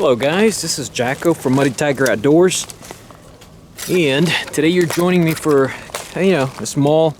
Hello guys, this is Jacko from MuddyTigerOutdoors, and today you're joining me for, a small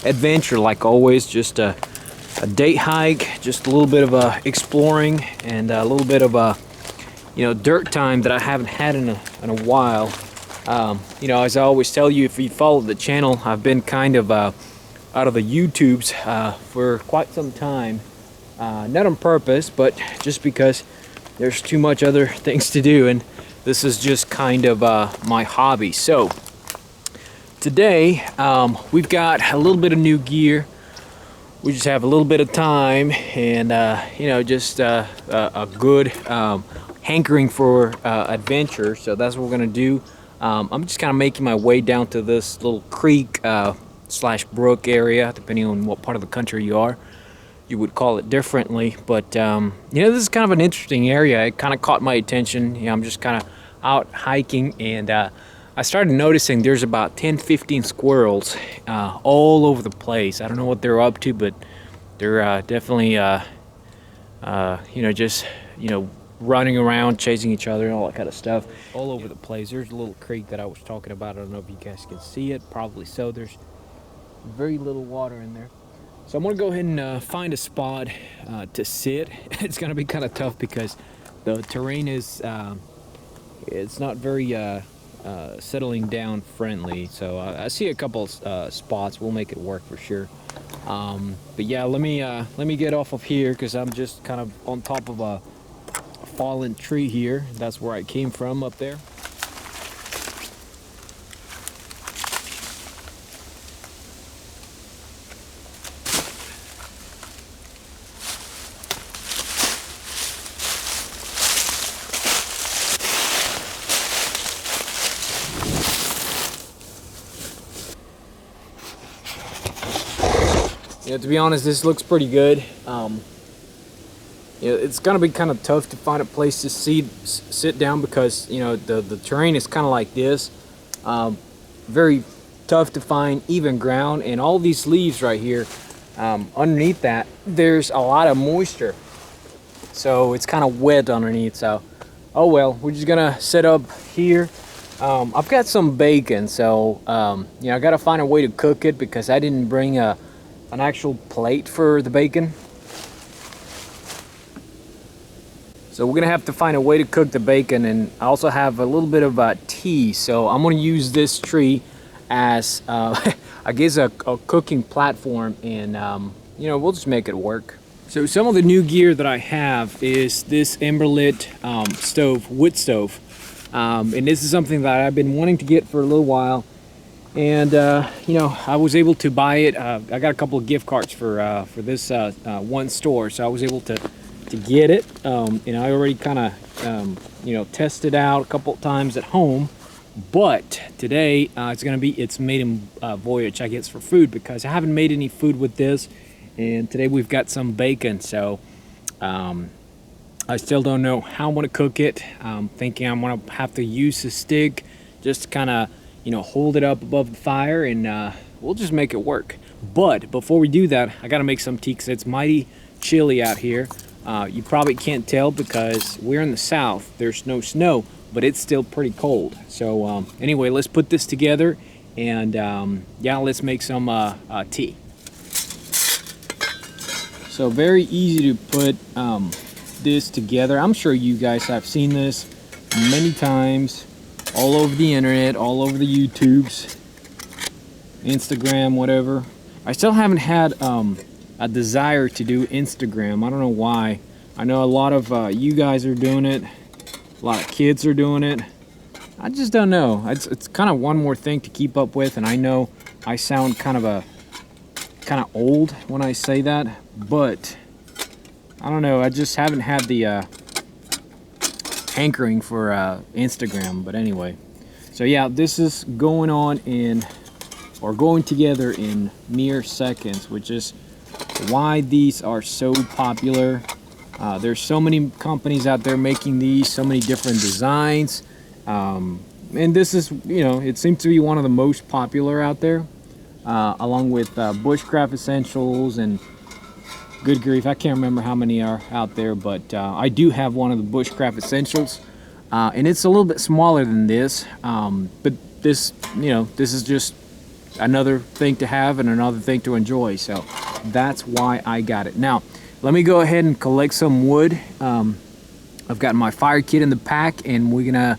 adventure like always. Just a date hike, just a little bit of exploring, and a little bit of dirt time that I haven't had in a while. As I always tell you, if you follow the channel, I've been kind of out of the YouTubes for quite some time. Not on purpose, but just because there's too much other things to do, and this is just kind of my hobby. So today we've got a little bit of new gear. We just have a little bit of time, and just a good hankering for adventure. So that's what we're gonna do. I'm just kind of making my way down to this little creek slash brook area, depending on what part of the country you are. You would call it differently, but this is kind of an interesting area. It kind of caught my attention. I'm just kind of out hiking, and I started noticing there's about 10-15 squirrels all over the place. I don't know what they're up to, but they're definitely running around, chasing each other, and all that kind of stuff all over the place. There's a little creek that I was talking about. I don't know if you guys can see it. Probably so. There's very little water in there. So I'm gonna go ahead and find a spot to sit. It's gonna be kind of tough because the terrain is it's not very settling down friendly. So I see a couple spots. We'll make it work for sure. But yeah, let me get off of here because I'm just kind of on top of a fallen tree here. That's where I came from, up there. To be honest, this looks pretty good. It's gonna be kind of tough to find a place to sit down because the terrain is kind of like this. Very tough to find even ground, and all these leaves right here, underneath that, there's a lot of moisture, so it's kind of wet underneath. So, oh well, we're just gonna set up here. I've got some bacon, so I gotta find a way to cook it because I didn't bring an actual plate for the bacon. So we're gonna have to find a way to cook the bacon, and I also have a little bit of tea, so I'm gonna use this tree as I guess a cooking platform, and we'll just make it work. So some of the new gear that I have is this EmberLit wood stove, and this is something that I've been wanting to get for a little while. And I was able to buy it. I got a couple of gift cards for this one store, so I was able to get it. And I already kind of tested out a couple of times at home, but today it's gonna be its maiden voyage, I guess, for food, because I haven't made any food with this. And today we've got some bacon, so I still don't know how I'm gonna cook it. I'm thinking I'm gonna have to use a stick just to kind of hold it up above the fire, and we'll just make it work. But before we do that, I gotta make some tea because it's mighty chilly out here. You probably can't tell because we're in the south. There's no snow, but it's still pretty cold. So anyway, let's put this together, and let's make some tea. So very easy to put this together. I'm sure you guys have seen this many times all over the internet, all over the YouTubes, Instagram, whatever. I still haven't had a desire to do Instagram. I don't know why. I know a lot of you guys are doing it. A lot of kids are doing it. I just don't know. It's kind of one more thing to keep up with, and I know I sound kind of old when I say that, but I don't know. I just haven't had the hankering for Instagram. But anyway, so yeah, this is going together in mere seconds, which is why these are so popular. There's so many companies out there making these, so many different designs, and this is, it seems to be one of the most popular out there, along with Bushcraft Essentials and good grief, I can't remember how many are out there, but I do have one of the Bushcraft Essentials. and it's a little bit smaller than this, but this, this is just another thing to have and another thing to enjoy, so that's why I got it. Now let me go ahead and collect some wood. I've got my fire kit in the pack, and we're gonna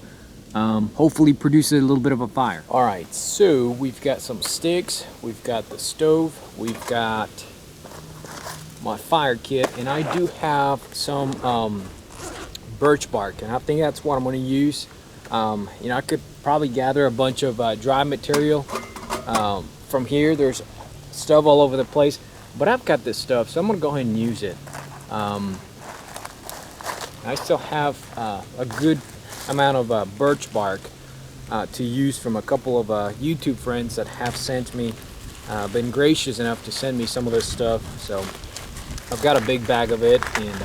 hopefully produce a little bit of a fire. All right, so we've got some sticks, we've got the stove, we've got my fire kit, and I do have some birch bark, and I think that's what I'm going to use. I could probably gather a bunch of dry material from here. There's stuff all over the place, but I've got this stuff, so I'm going to go ahead and use it. I still have a good amount of birch bark to use from a couple of YouTube friends that have sent me, been gracious enough to send me some of this stuff. So I've got a big bag of it, and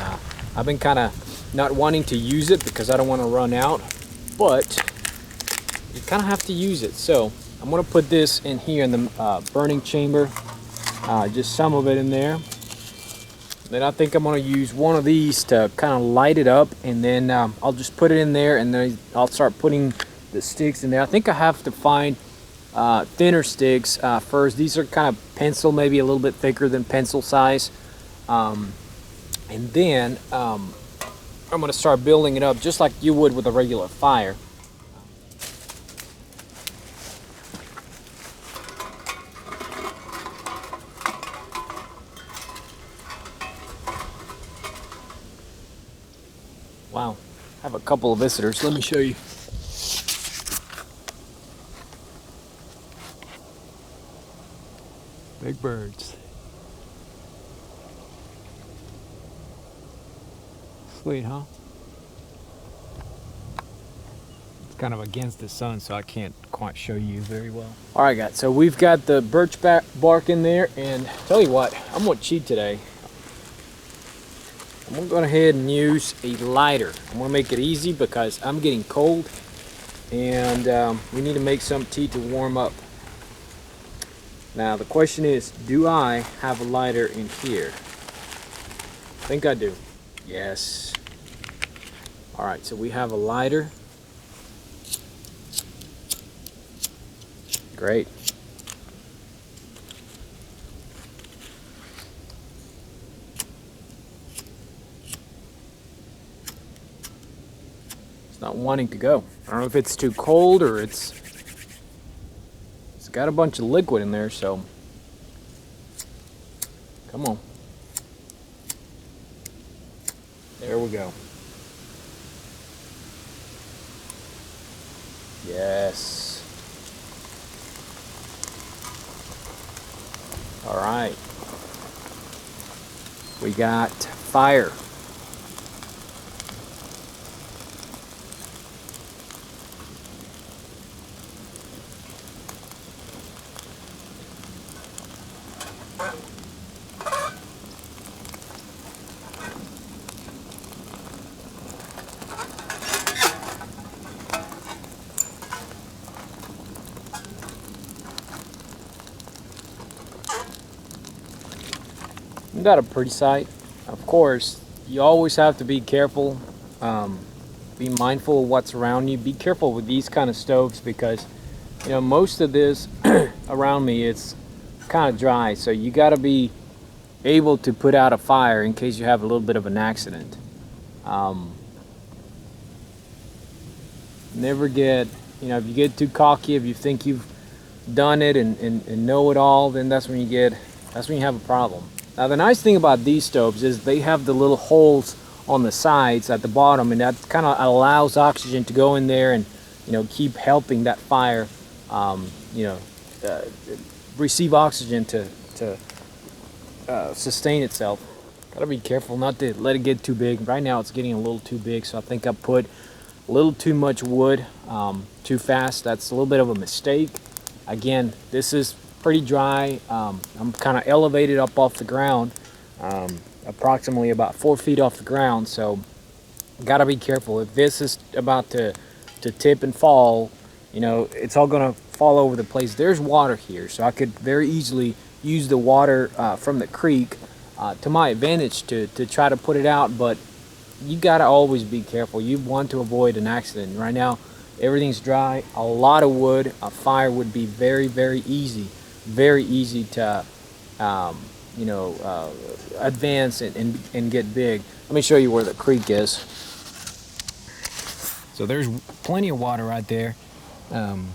I've been kind of not wanting to use it because I don't want to run out, but you kind of have to use it. So I'm going to put this in here in the burning chamber, just some of it in there. Then I think I'm going to use one of these to kind of light it up, and then I'll just put it in there, and then I'll start putting the sticks in there. I think I have to find thinner sticks first. These are kind of pencil, maybe a little bit thicker than pencil size. And then I'm going to start building it up just like you would with a regular fire. Wow, I have a couple of visitors. Let me show you. Big birds. Sweet, huh? It's kind of against the sun, so I can't quite show you very well. All right, guys, so we've got the birch bark in there, and tell you what, I'm gonna cheat today. I'm gonna go ahead and use a lighter. I'm gonna make it easy because I'm getting cold, and we need to make some tea to warm up. Now the question is, do I have a lighter in here? I think I do. Yes. All right, so we have a lighter. Great. It's not wanting to go. I don't know if it's too cold or it's got a bunch of liquid in there, so come on. There we go. Yes. All right. We got fire. Got a pretty sight. Of course, you always have to be careful, be mindful of what's around you. Be careful with these kind of stoves because most of this around me, it's kind of dry, so you got to be able to put out a fire in case you have a little bit of an accident. Never get, if you get too cocky, if you think you've done it and know it all, then that's when you have a problem. Now the nice thing about these stoves is they have the little holes on the sides at the bottom, and that kind of allows oxygen to go in there and keep helping that fire receive oxygen to sustain itself. Gotta be careful not to let it get too big. Right now it's getting a little too big, so I think I put a little too much wood too fast. That's a little bit of a mistake. Again, this is pretty dry. I'm kind of elevated up off the ground, approximately about 4 feet off the ground, so gotta be careful. If this is about to tip and fall, it's all gonna fall over the place. There's water here, so I could very easily use the water from the creek to my advantage to try to put it out, but you gotta always be careful. You want to avoid an accident. Right now, everything's dry. A lot of wood, a fire would be very, very easy to, you know, advance and get big. Let me show you where the creek is. So there's plenty of water right there, and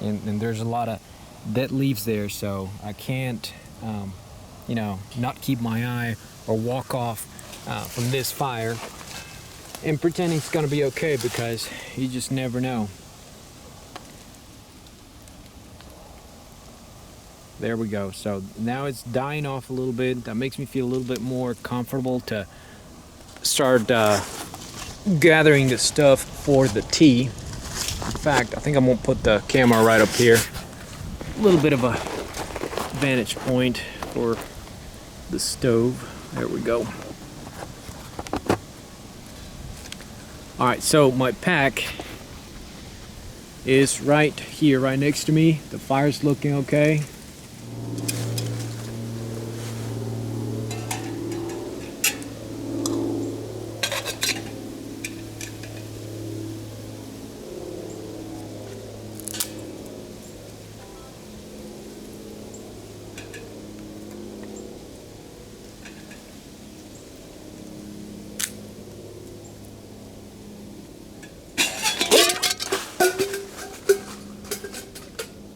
there's a lot of dead leaves there, so I can't, you know, not keep my eye or walk off from this fire and pretending it's gonna be okay, because you just never know. There we go. So now it's dying off a little bit. That makes me feel a little bit more comfortable to start gathering the stuff for the tea. In fact, I think I'm gonna put the camera right up here. A little bit of a vantage point for the stove. There we go. All right, so my pack is right here, right next to me. The fire's looking okay.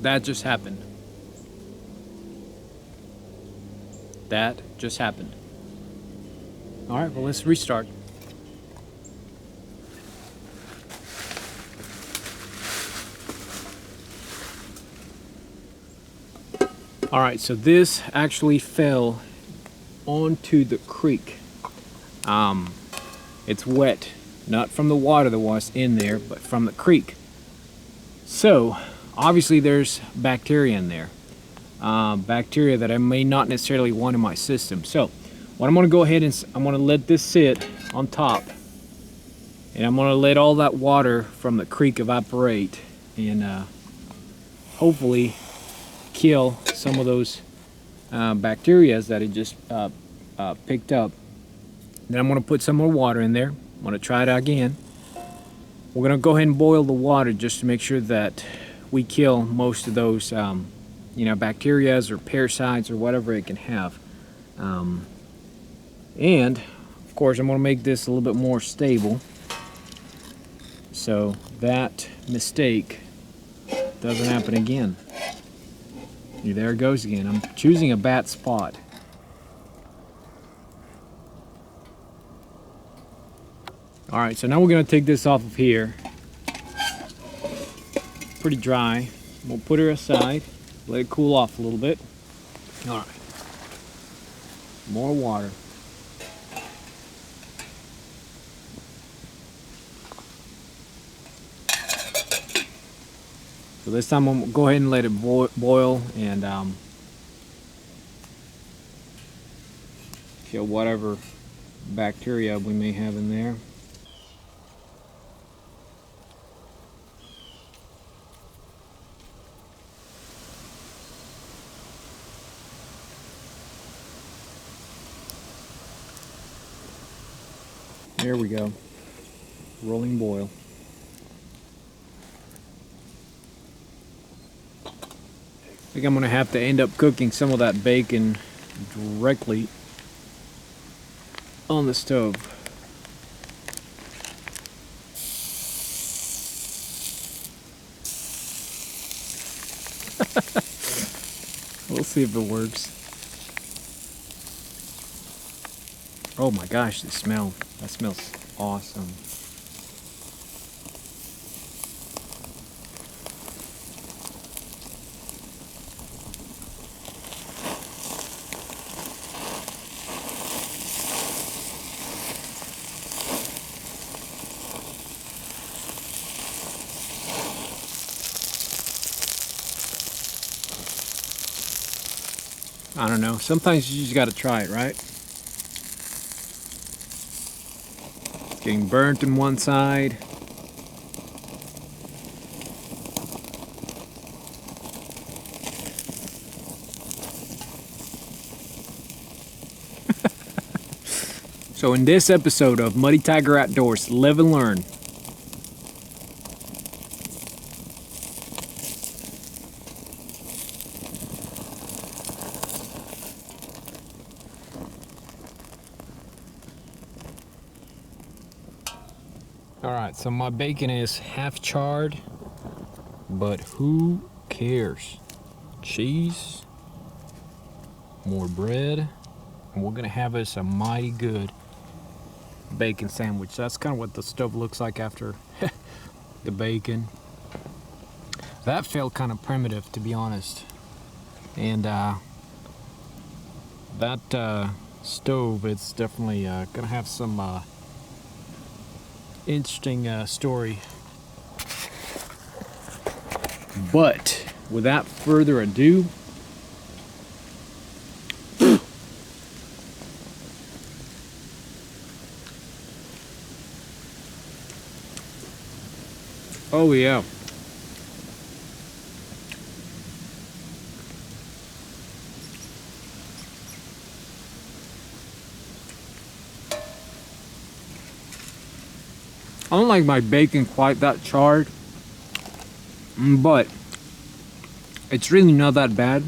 That just happened. That just happened. All right, well, let's restart. All right, so this actually fell onto the creek. It's wet, not from the water that was in there, but from the creek. So obviously there's bacteria in there, bacteria that I may not necessarily want in my system. So what I'm going to go ahead and I'm going to let this sit on top, and I'm going to let all that water from the creek evaporate and hopefully kill some of those bacteria that it just picked up. Then I'm going to put some more water in there. I'm going to try it again. We're going to go ahead and boil the water just to make sure that we kill most of those, you know, bacteria or parasites or whatever it can have. And of course, I'm going to make this a little bit more stable, so that mistake doesn't happen again. There it goes again. I'm choosing a bad spot. All right, so now we're going to take this off of here. Pretty dry. We'll put her aside, let it cool off a little bit. All right, more water. So this time I'm gonna go ahead and let it boil and kill whatever bacteria we may have in there. There we go. Rolling boil. I think I'm gonna have to end up cooking some of that bacon directly on the stove. We'll see if it works. Oh my gosh, the smell. That smells awesome. I don't know. Sometimes you just gotta try it, right? It's getting burnt on one side. So in this episode of Muddy Tiger Outdoors, live and learn. Alright, so my bacon is half charred, but who cares? Cheese, more bread, and we're gonna have us a mighty good bacon sandwich. That's kind of what the stuff looks like after the bacon. That felt kind of primitive, to be honest. And that stove, it's definitely gonna have some interesting story. But without further ado, oh yeah. I don't like my bacon quite that charred, but it's really not that bad.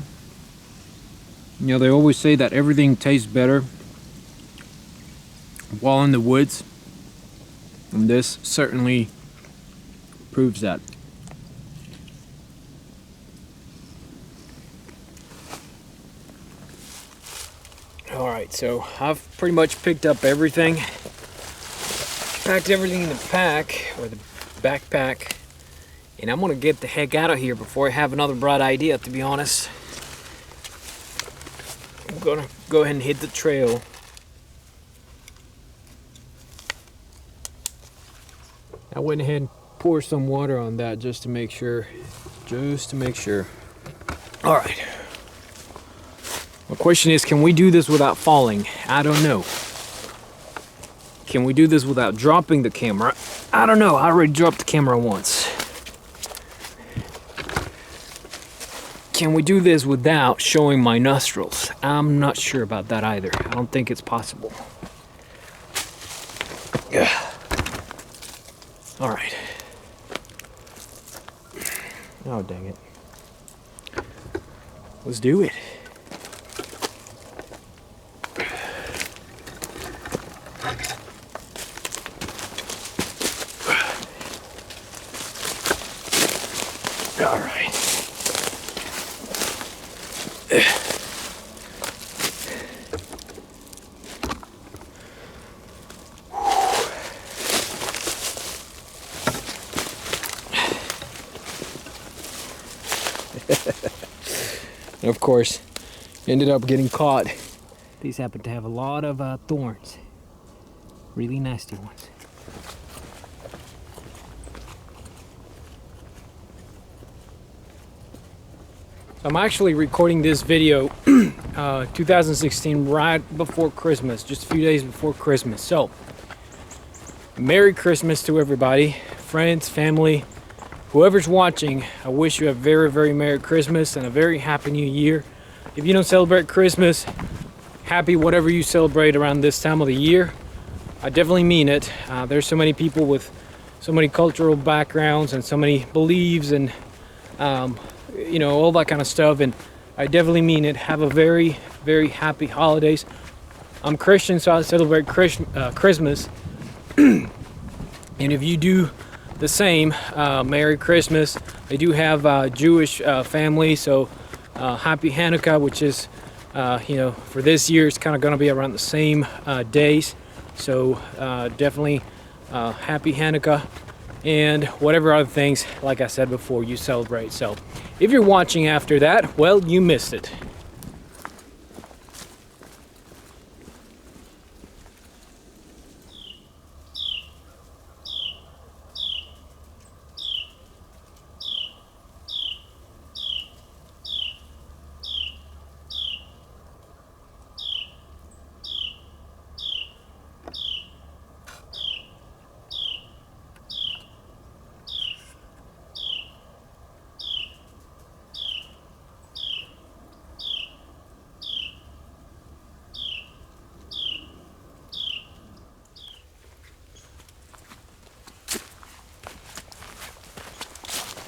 You know, they always say that everything tastes better while in the woods, and this certainly proves that. Alright, so I've pretty much picked up everything. Packed everything in the pack, or the backpack, and I'm gonna get the heck out of here before I have another bright idea, to be honest. I'm gonna go ahead and hit the trail. I went ahead and poured some water on that just to make sure. Alright. My question is, can we do this without falling? I don't know. Can we do this without dropping the camera? I don't know. I already dropped the camera once. Can we do this without showing my nostrils? I'm not sure about that either. I don't think it's possible. All right. Oh, dang it. Let's do it. All right. And of course, ended up getting caught. These happen to have a lot of thorns. Really nasty ones. I'm actually recording this video 2016 right before Christmas, just a few days before Christmas. So, Merry Christmas to everybody, friends, family, whoever's watching. I wish you a very, very Merry Christmas and a very Happy New Year. If you don't celebrate Christmas, happy whatever you celebrate around this time of the year. I definitely mean it. There's so many people with so many cultural backgrounds and so many beliefs and you know, all that kind of stuff, and I definitely mean it. Have a very, very happy holidays. I'm Christian, so I celebrate Christmas. And if you do the same, Merry Christmas. They do have Jewish family, so Happy Hanukkah, which is, you know, for this year, it's kind of going to be around the same days. So definitely Happy Hanukkah. And whatever other things, like I said before, you celebrate. So if you're watching after that, well, you missed it.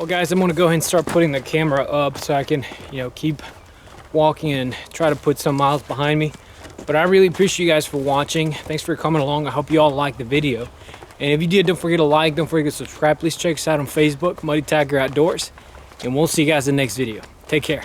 Well guys, I'm gonna go ahead and start putting the camera up so I can, keep walking and try to put some miles behind me. But I really appreciate you guys for watching. Thanks for coming along. I hope you all liked the video. And if you did, don't forget to like, don't forget to subscribe. Please check us out on Facebook, Muddy Tiger Outdoors. And we'll see you guys in the next video. Take care.